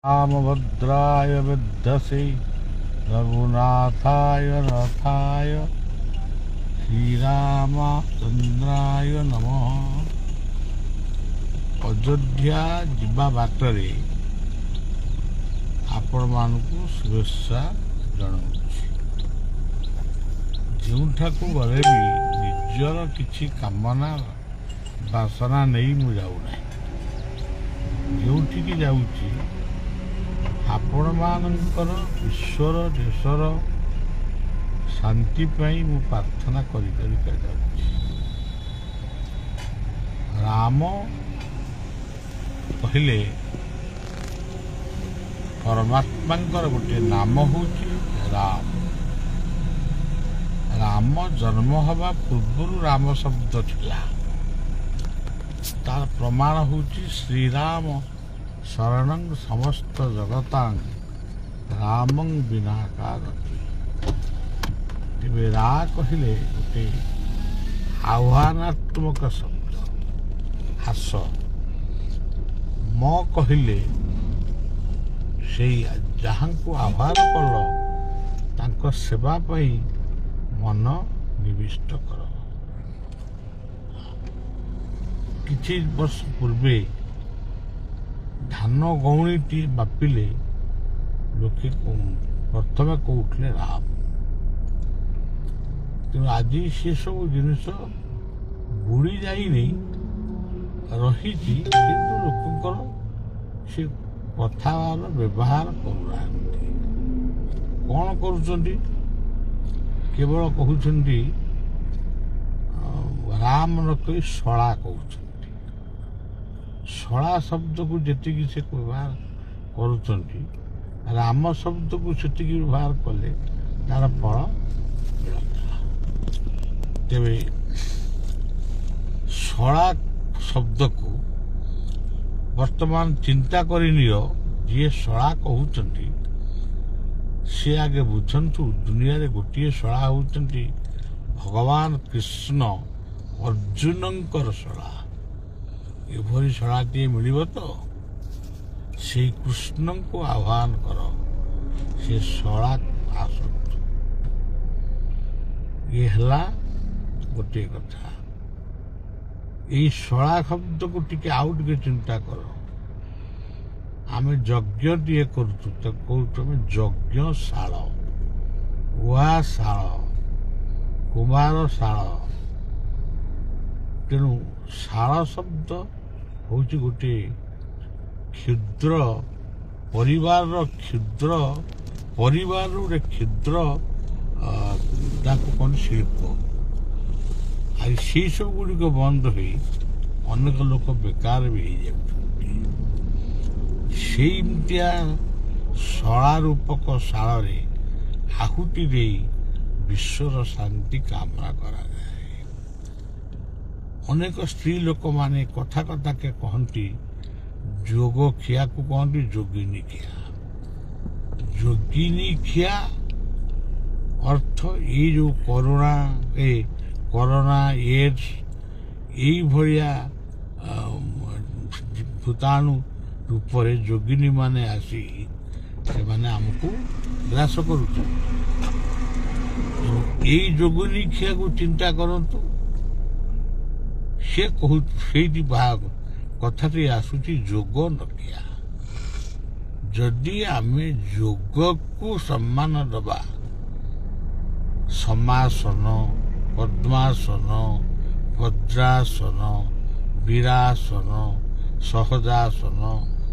रामभद्राय विद्महे रघुनाथाय नाथाय श्रीरामचंद्राय नमः। अयोध्या जिबा बाटरे आपण मानकु शुभेच्छा जणाउछि। जोठाकू गले भी निजर किछि कामना बासना नहीं मु जाऊ ना। जोठिकी जाऊछि आपण मानकर ईश्वर देशर शांति पाई मु प्रार्थना करी जाऊछि। राम कहले परमात्मा गोटे नाम होछि राम। राम जन्म हवा पूर्व राम शब्द थिला। तार प्रमाण होछि श्रीराम शरणं समस्त जगतां रामं बिना का गति। तेबे रा कहले गोटे आह्वानात्मक शब्द हास। म कहले से जहाँ को आह्वान कल तांको सेवा पाई मन निविष्ट कर। किछि वर्ष पूर्वे धान गौणी बापिले लोके प्रथम कहते राम। तेणु आज से सब जिनस बुड़ी जाई रही लोक से कथार व्यवहार करूना। कौन करुचंडी केवल कहते राम न कही शला कहते। शला शब्द को जी से व्यवहार करुचंडी राम शब्द को से व्यवहार कले तार फल मिलता। तेरे शला शब्द को वर्तमान चिंता करनियो जी शला कहते सी आगे बुझंतु दुनिया रे गोटे शला होती भगवान कृष्ण अर्जुनंकर शला। एभरी शलाटी मिल तो से कृष्ण को आह्वान कर से शला आसत। ये गोटे कथा। ये शला शब्द को टिके आउ टिके चिंता कर। आम यज्ञ टे करुँ यज्ञशाल उहाशाल कुमारशाल। तेणु शाल शब्द हूँ गोटे क्षुद्र परिवार क्षुद्र परिवार गोटे क्षुद्र कौन शिल्प। आज से सब गुड़िक बंद हो अनेक लोक बेकार भी हो जामतिया शला रूपक शाल आहुति दे विश्वर शांति कामना करा जाए। अनेक स्त्री लोक माने कथा कथा के कहती जोग खिया को कहती जोगिनी खिया। जोगिनी खिया अर्थ ये जो कोरोना एड्स यही भलिया भूताणु रूप जोगिनी माने आसी से माने हमको ग्रास करुच। जोगिनी खिया को चिंता करंतु से भाग कथाटी आसुची जोग नखिया। जदि आमे जोग को सम्मान दबा समासन पद्मासन वज्रासन वीरासन सहजासन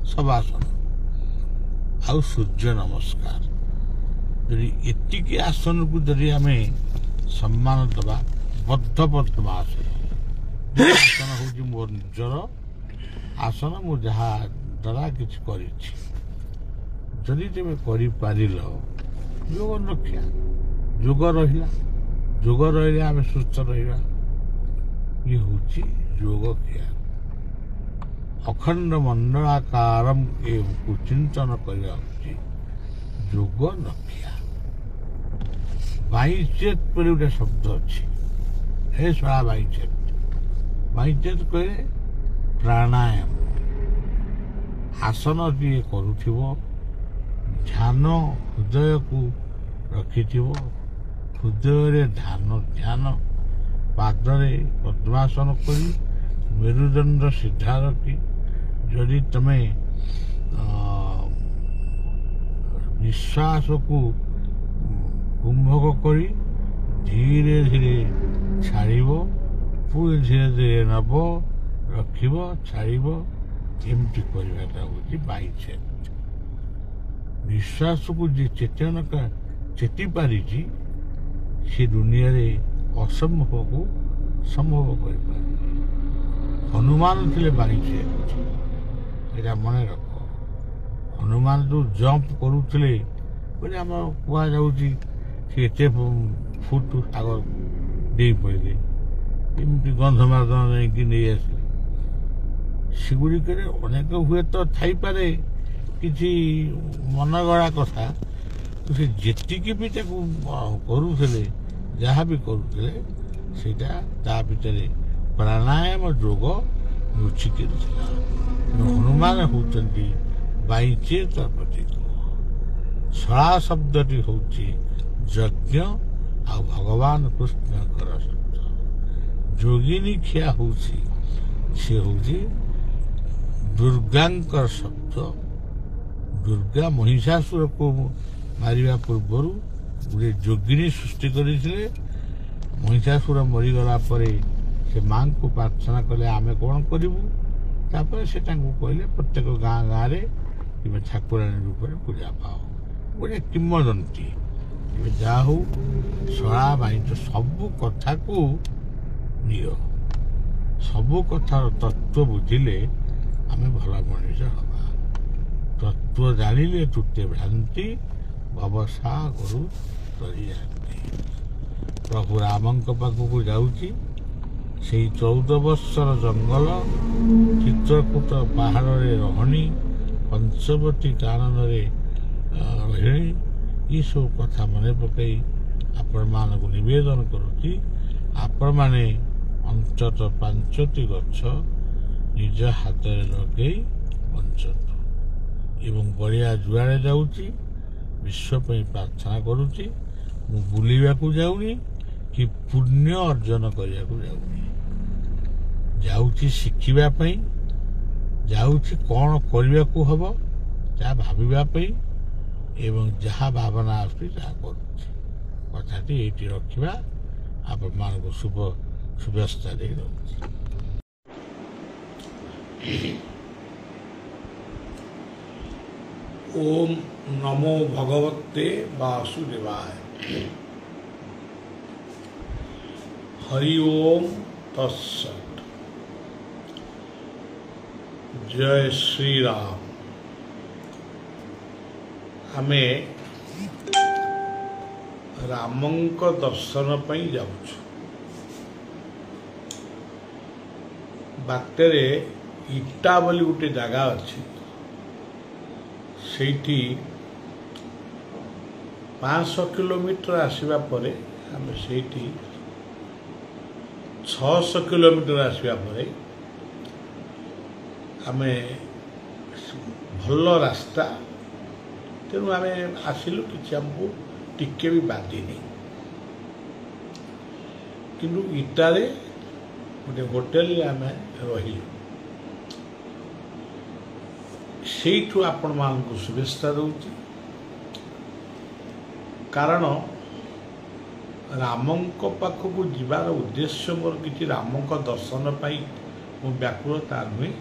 शवासन आउ सूर्य नमस्कार एतिकी आसन को जदि आमे सम्मान दबा बद्ध पद्मासन आसन हूँ मोर निजर आसन मु जहा द्वारा किछ करिछि। जदि तुम कर जोग रक्षा जोग रहा जोग रही आम सुस्थ रहा। ये हूँ जोग क्रिया। अखंड मंडलाकारम को चिंतन करवा जोग रक्षा। बाईचेत पर गोटे शब्द अच्छी हे शला बाईचेत। बाईचेत कहे प्राणायाम ଆସନଟିଏ କରୁଥିବ, ଧ୍ୟାନ ହୃଦୟକୁ ରଖିଥିବ, ହୃଦୟରେ ଧ୍ୟାନ, ପାଦରେ ପଦ୍ମାସନ କରି ମେରୁଦଣ୍ଡ ସିଧା ରଖି ଯଦି ତମେ ନିଶ୍ୱାସକୁ କୁମ୍ଭକ କରି ଧୀରେ ଧୀରେ ଛାଡ଼ିବ, ପୁଣି ଧୀରେ ଧୀରେ ନେବ, ରଖିବ, ଛାଡ଼ିବ, ଏମିତି କରିବାଟା ହେଉଛି ମାଇଣ୍ଡସେଟ୍। ନିଶ୍ୱାସକୁ ଯିଏ ଚେତି ପାରିଛି ସେ ଦୁନିଆରେ ଅସମ୍ଭବକୁ ସମ୍ଭବ କରିପାରେ। ହନୁମାନ ଥିଲେ ମାଇଣ୍ଡସେଟ୍, ଏଇଟା ମନେ ରଖ। ହନୁମାନ ଯେଉଁ ଜମ୍ପ କରୁଥିଲେ ବୋଲି ଆମର କୁହାଯାଉଛି ସେ ଏତେ ଫୁଟ ଆଗ ଡେଇଁ ପଡ଼ିଲେ, ଏମିତି ଗନ୍ଧମାର୍ଦ୍ଦନ ନେଇକି ନେଇ ଆସିଲେ। ସେଗୁଡ଼ିକରେ ଅନେକ ହୁଏତ ଥାଇପାରେ କିଛି ମନଗଢ଼ା କଥା, ସେ ଯେତିକି ବି ତାକୁ କରୁଥିଲେ, ଯାହା ବି କରୁଥିଲେ, ସେଇଟା ତା ଭିତରେ ପ୍ରାଣାୟାମ ଯୋଗ ଲୁଚିକି ଥିଲା। ହନୁମାନ ହେଉଛନ୍ତି ବାଇଚେତ ପ୍ରତୀକ। ଶଳା ଶବ୍ଦଟି ହେଉଛି ଯଜ୍ଞ ଆଉ ଭଗବାନ କୃଷ୍ଣଙ୍କର ଶବ୍ଦ। ଯୋଗିନୀ ଖିଆ ହେଉଛି ସେ ହେଉଛି ଦୁର୍ଗାଙ୍କର ଶବ୍ଦ। ଦୁର୍ଗା ମହିଷାସୁରକୁ ମାରିବା ପୂର୍ବରୁ ଗୋଟିଏ ଯୋଗିନୀ ସୃଷ୍ଟି କରିଥିଲେ। ମହିଷାସୁର ମରିଗଲା ପରେ ସେ ମାଙ୍କୁ ପ୍ରାର୍ଥନା କଲେ ଆମେ କ'ଣ କରିବୁ। ତାପରେ ସେ ତାଙ୍କୁ କହିଲେ ପ୍ରତ୍ୟେକ ଗାଁରେ କିମ୍ବା ଠାକୁରାଣୀ ରୂପରେ ପୂଜା ପାଅ, ଗୋଟେ କିମ୍ବଦନ୍ତୀ। ଏବେ ଯାହା ହଉ ଶଳା ବାଣିଜ୍ୟ ସବୁ କଥାକୁ ନିଅ, ସବୁ କଥାର ତତ୍ତ୍ୱ ବୁଝିଲେ ଆମେ ଭଲ ମଣିଷ ହବା। ତତ୍ତ୍ୱ ଜାଣିଲେ ତୁଟେ ଭ୍ରାନ୍ତି ଭବସାଗରୁ ତରି ଯାଆନ୍ତି। ପ୍ରଭୁ ରାମଙ୍କ ପାଖକୁ ଯାଉଛି। ସେଇ 14 ବର୍ଷର ଜଙ୍ଗଲ, ଚିତ୍ରକୂଟ ପାହାଡ଼ରେ ରହଣି, ପଞ୍ଚବତୀ କାନନରେ ରହଣି, ଏସବୁ କଥା ମନେ ପକାଇ ଆପଣମାନଙ୍କୁ ନିବେଦନ କରୁଛି, ଆପଣମାନେ ଅନ୍ତତଃ 5ଟି ଗଛ ନିଜ ହାତରେ ଲଗେଇ ବଞ୍ଚନ୍ତୁ। ଏବଂ ବଳିଆ ଯୁଆଡ଼େ ଯାଉଛି ବିଶ୍ୱ ପାଇଁ ପ୍ରାର୍ଥନା କରୁଛି। ମୁଁ ବୁଲିବାକୁ ଯାଉନି କି ପୁଣ୍ୟ ଅର୍ଜନ କରିବାକୁ ଯାଉନି, ଯାଉଛି ଶିଖିବା ପାଇଁ, ଯାଉଛି କ'ଣ କରିବାକୁ ହବ ତାହା ଭାବିବା ପାଇଁ, ଏବଂ ଯାହା ଭାବନା ଆସୁଛି ତାହା କରୁଛି। କଥାଟି ଏଇଠି ରଖିବା। ଆପଣମାନଙ୍କୁ ଶୁଭେଚ୍ଛା ଦେଇ ରହୁଛି। ओम नमो भगवते वासुदेवाय। हरि ओम तत्सत। जय श्री राम। आमे रामंक दर्शन पई जाउछु। बाटेरे इटा बोली गोटे जगह अच्छी, सेठी 500 किलोमीटर आसवा परे आमे सेठी 600 किलोमीटर आसवा परे आमे भल रास्ता तेणु आमे आसिलु। किछि हमको टिके भी बाधिनी, किंतु इटारे गोटे होटेल आमे रहिलु। सेठू आपण मानक शुभेच्छा दूची, कारण रामंक पाखक जीवार उद्देश्य मोर किसी रामंक दर्शन पाई मो व्याकुलता नुहे।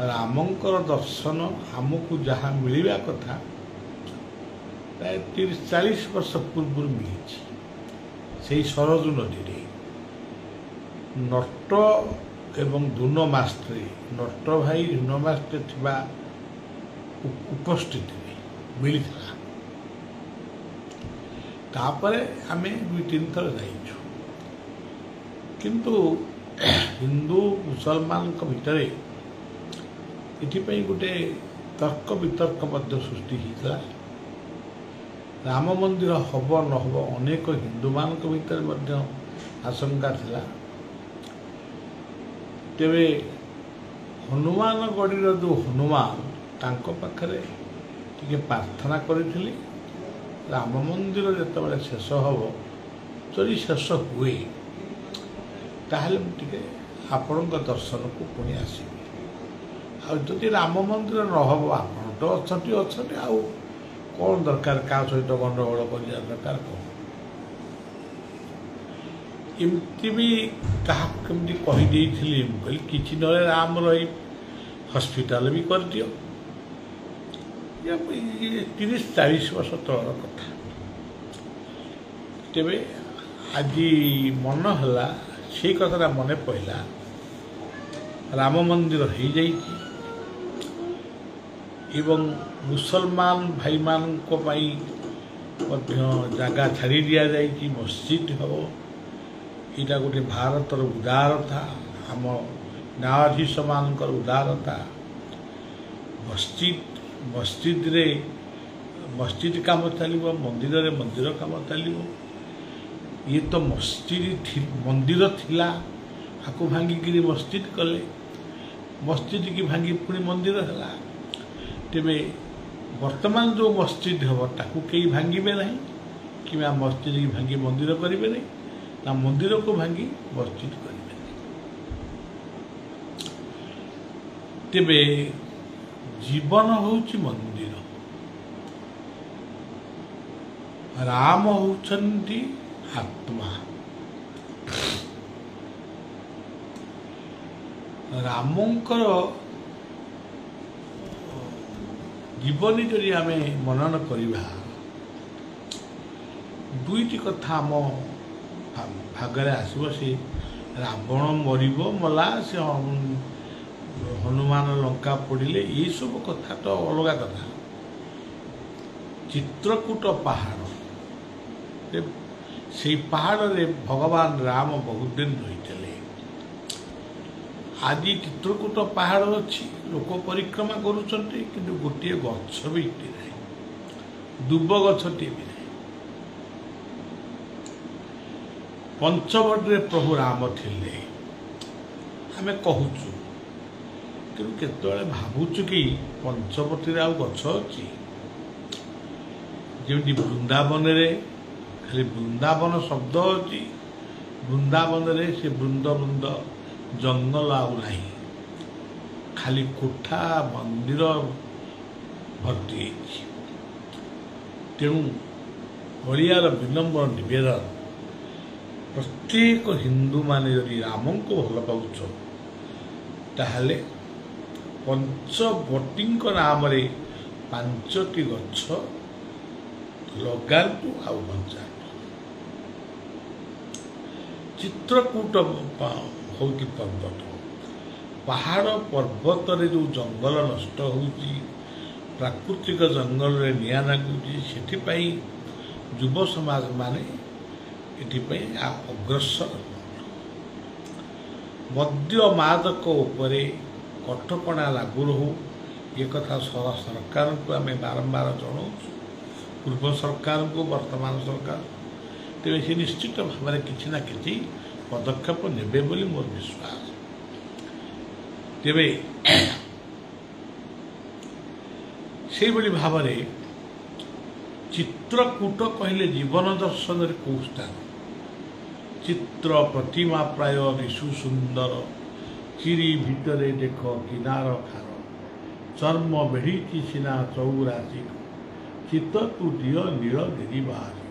रामंकर दर्शन आमको जहाँ मिलवा कथा प्राय 30-40 वर्ष पूर्व मिली से सरजू नदी नट एवं धुन मास्ट्रे नट भाई धुन मास्ट्रे थिबा उपस्थिति मिलता। तापरे आमे 2-3 थर जाइछु, किंतु हिंदू मुसलमान भितर इथिपाई गोटे तर्क वितर्क मध्य सृष्टि होता। राम मंदिर हब न हब अनेक हिंदू मान भीतर आशंका थिला। तेबे ହନୁମାନଗଡ଼ିର ଯେଉଁ ହନୁମାନ ତାଙ୍କ ପାଖରେ ଟିକେ ପ୍ରାର୍ଥନା କରିଥିଲି ରାମ ମନ୍ଦିର ଯେତେବେଳେ ଶେଷ ହେବ, ଯଦି ଶେଷ ହୁଏ ତାହେଲେ ମୁଁ ଟିକେ ଆପଣଙ୍କ ଦର୍ଶନକୁ ପୁଣି ଆସିବି। ଆଉ ଯଦି ରାମ ମନ୍ଦିର ନ ହେବ, ଆପଣ ତ ଅଛନ୍ତି ଆଉ କ'ଣ ଦରକାର, କାହା ସହିତ ଗଣ୍ଡଗୋଳ କରିବା ଦରକାର କ'ଣ? ଏମିତି ବି କାହାକୁ କେମିତି କହିଦେଇଥିଲି, ମୁଁ କହିଲି କିଛି ନହେଲେ ରାମ ରହି ହସ୍ପିଟାଲ ବି କରିଦିଅ। 30-40 ବର୍ଷ ତଳର କଥା। ତେବେ ଆଜି ମନ ହେଲା, ସେଇ କଥାଟା ମନେ ପଡ଼ିଲା, ରାମ ମନ୍ଦିର ହେଇଯାଇଛି ଏବଂ ମୁସଲମାନ ଭାଇମାନଙ୍କ ପାଇଁ ମଧ୍ୟ ଜାଗା ଛାଡ଼ି ଦିଆଯାଇଛି, ମସଜିଦ ହେବ। ଏଇଟା ଗୋଟେ ଭାରତର ଉଦାରତା, ଆମ ନ୍ୟାୟାଧୀଶମାନଙ୍କର ଉଦାରତା। ମସଜିଦରେ ମସଜିଦ କାମ ଚାଲିବ, ମନ୍ଦିରରେ ମନ୍ଦିର କାମ ଚାଲିବ। ଇଏ ତ ମନ୍ଦିର ଥିଲା, ଆକୁ ଭାଙ୍ଗିକିରି ମସଜିଦ କଲେ, ମସଜିଦ କି ଭାଙ୍ଗି ପୁଣି ମନ୍ଦିର ହେଲା। ତେବେ ବର୍ତ୍ତମାନ ଯେଉଁ ମସଜିଦ ହେବ ତାକୁ କେହି ଭାଙ୍ଗିବେ ନାହିଁ, କିମ୍ବା ମସଜିଦ କି ଭାଙ୍ଗି ମନ୍ଦିର କରିବେ ନାହିଁ, ନା ମନ୍ଦିରକୁ ଭାଙ୍ଗି ମସଜିଦ କରିବେ ନାହିଁ। ତେବେ ଜୀବନ ହେଉଛି ମନ୍ଦିର, ରାମ ହେଉଛନ୍ତି ଆତ୍ମା। ରାମଙ୍କର ଜୀବନୀ ଯଦି ଆମେ ମନନ କରିବା, ଦୁଇଟି କଥା ଆମ ଭାଗରେ ଆସିବ। ସେ ରାବଣ ମରିବ, ମଲା, ସେ ହନୁମାନ ଲଙ୍କା ପଡ଼ିଲେ, ଏଇସବୁ କଥା ତ ଅଲଗା କଥା। ଚିତ୍ରକୂଟ ପାହାଡ଼, ସେଇ ପାହାଡ଼ରେ ଭଗବାନ ରାମ ବହୁତ ଦିନ ରହିଥିଲେ। ଆଜି ଚିତ୍ରକୂଟ ପାହାଡ଼ ଅଛି, ଲୋକ ପରିକ୍ରମା କରୁଛନ୍ତି, କିନ୍ତୁ ଗୋଟିଏ ଗଛ ବି ଏଠି ନାହିଁ, ଦୁବ ଗଛଟିଏ ବି ନାହିଁ। ପଞ୍ଚବଟୀରେ ପ୍ରଭୁ ରାମ ଥିଲେ ଆମେ କହୁଛୁ, କିନ୍ତୁ କେତେବେଳେ ଭାବୁଛୁ କି ପଞ୍ଚବଟୀରେ ଆଉ ଗଛ ଅଛି? ଯେମିତି ବୃନ୍ଦାବନରେ ଖାଲି ବୃନ୍ଦାବନ ଶବ୍ଦ ଅଛି, ବୃନ୍ଦାବନରେ ସେ ବୃନ୍ଦ ବୃନ୍ଦ ଜଙ୍ଗଲ ଆଉ ନାହିଁ, ଖାଲି କୋଠା ମନ୍ଦିର ଭର୍ତ୍ତି ହେଇଛି। ତେଣୁ ଓଡ଼ିଆର ବିନମ୍ର ନିବେଦନ, ପ୍ରତ୍ୟେକ ହିନ୍ଦୁମାନେ ଯଦି ରାମଙ୍କୁ ଭଲ ପାଉଛ, ତାହେଲେ ପଞ୍ଚବଟୀଙ୍କ ନାମରେ 5ଟି ଗଛ ଲଗାନ୍ତୁ ଆଉ ବଞ୍ଚାନ୍ତୁ। ଚିତ୍ରକୂଟ ହେଉଛି ପର୍ବତ, ପାହାଡ଼ ପର୍ବତରେ ଯେଉଁ ଜଙ୍ଗଲ ନଷ୍ଟ ହେଉଛି, ପ୍ରାକୃତିକ ଜଙ୍ଗଲରେ ନିଆଁ ଲାଗୁଛି, ସେଥିପାଇଁ ଯୁବ ସମାଜ ମାନେ ଏଥିପାଇଁ ଅଗ୍ରସର। ମଦ୍ୟ ମାଦକ ଉପରେ କଟକଣା ଲାଗୁ ରହୁ, ଏ କଥା ସରକାରଙ୍କୁ ଆମେ ବାରମ୍ବାର ଜଣାଉଛୁ, ପୂର୍ବ ସରକାରଙ୍କୁ, ବର୍ତ୍ତମାନ ସରକାର। ତେବେ ସେ ନିଶ୍ଚିତ ଭାବରେ କିଛି ନା କିଛି ପଦକ୍ଷେପ ନେବେ ବୋଲି ମୋର ବିଶ୍ୱାସ। ତେବେ ସେଇଭଳି ଭାବରେ ଚିତ୍ରକୂଟ କହିଲେ ଜୀବନ ଦର୍ଶନରେ କେଉଁ ସ୍ଥାନ? ଚିତ୍ର ପ୍ରତିମା ପ୍ରାୟ ଦିଶୁ ସୁନ୍ଦର, ଚିରି ଭିତରେ ଦେଖ କିନାର ଖାର, ଚର୍ମ ବେଢ଼ିଛି ସିନା 84, ଚିତ୍ତ ତୁ ଦିଅ ନୀଳଗିରି ବାହାରି,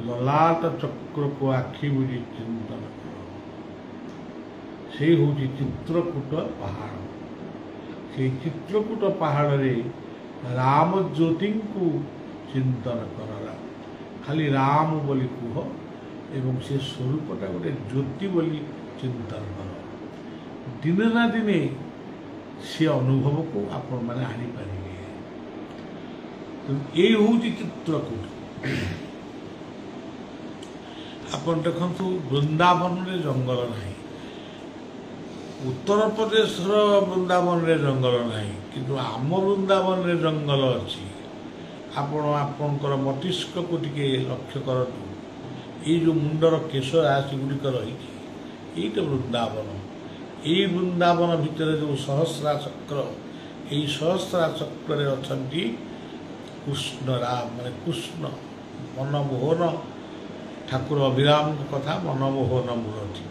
ଲଲାଟ ଚକ୍ରକୁ ଆଖି ବୁଜି ଚିନ୍ତନ କର। ସେଇ ହେଉଛି ଚିତ୍ରକୂଟ ପାହାଡ଼। ସେଇ ଚିତ୍ରକୂଟ ପାହାଡ଼ରେ ରାମ ଜ୍ୟୋତିଙ୍କୁ ଚିନ୍ତନ କର, ଖାଲି ରାମ ବୋଲି କୁହ ଏବଂ ସେ ସ୍ୱରୂପଟା ଗୋଟେ ଜ୍ୟୋତି ବୋଲି ଚିନ୍ତନ କର। ଦିନେ ନା ଦିନେ ସେ ଅନୁଭବକୁ ଆପଣମାନେ ଆଣିପାରିବେ। ଏଇ ହେଉଛି ଚିତ୍ରକୂଟ। ଆପଣ ଦେଖନ୍ତୁ, ବୃନ୍ଦାବନରେ ଜଙ୍ଗଲ ନାହିଁ, ଉତ୍ତରପ୍ରଦେଶର ବୃନ୍ଦାବନରେ ଜଙ୍ଗଲ ନାହିଁ, କିନ୍ତୁ ଆମ ବୃନ୍ଦାବନରେ ଜଙ୍ଗଲ ଅଛି। ଆପଣ ଆପଣଙ୍କର ମସ୍ତିଷ୍କକୁ ଟିକେ ଲକ୍ଷ୍ୟ କରନ୍ତୁ, ଏଇ ଯେଉଁ ମୁଣ୍ଡର କେଶ ରାଶି ଗୁଡ଼ିକ ରହିଛି, ଏଇଟା ବୃନ୍ଦାବନ। এই ବୃନ୍ଦାବନ ଭିତରେ ଯେଉଁ सहस्रा चक्र এই सहस्रा चक्र अछंती कृष्ण राम माने कृष्ण मनमोहन ठाकुर अभिराम कथा मनमोहन मूर्ति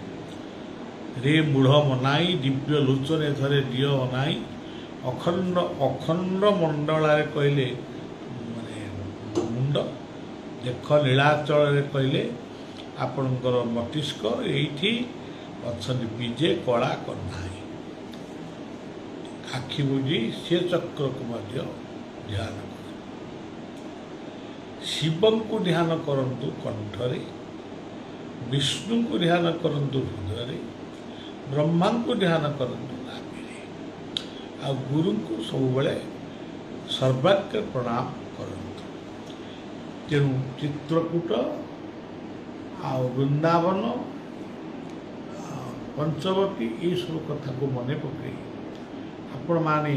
रे मूढ़ मनाई दिव्य लोचने थरे दियो अनाई अखंड अखंड मंडलारे कहले माने मुंड देख लीलाचल कहले आपणकर मस्तिष्क एठी अच्छी विजे कला कन्हाई आखि बुझी से चक्र को मध्य ध्यान कर शिव को ध्यान करंतु कंठरे विष्णु को ध्यान करंतु हृदय ब्रह्मा को ध्यान करंतु नाभिरे आ गुरु को सब बेले सर्वाग्र प्रणाम करंतु तेणु चित्रकूट आ वृंदावन पंचवटी ये सब कथा को मन पकई आपण माने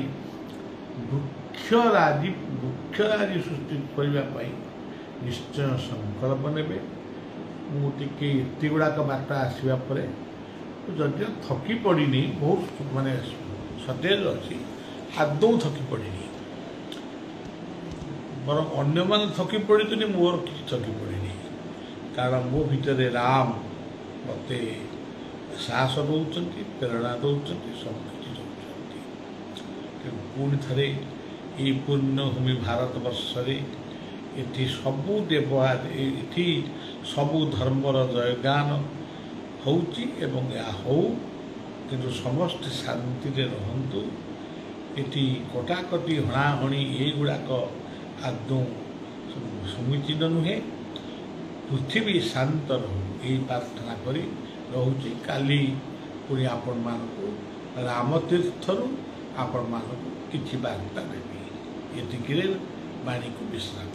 वृक्षराजी सृष्टि करने निश्चय संकल्प ने मुझे एत गुड़ाक बार्ता आसवा पर जदि थकी पड़नी बहुत माने सतेज अच्छी आदौ थकी पड़नी बर अन्य मान थकी पड़ते मोर किसी थकी पड़नी कारण मो भितर राम मत साहस दौरान प्रेरणा दौरान सबकि दौरान पुणी थे ये पुण्यभूमि भारत वर्ष ये सबू देवहार ये सबू धर्मर जयगान होची एवं या हो किंतु समस्त शांति रहतु ये कटाकटी हणाहणी ये गुड़ाक आदौ समीचीन नुहे पृथ्वी शांत रहू यही प्रार्थना करी रोचे काली पुणी आपण मानक रामतीर्थरू आपण मानक किसी वार्ता देवी ये वाणी को विश्राम।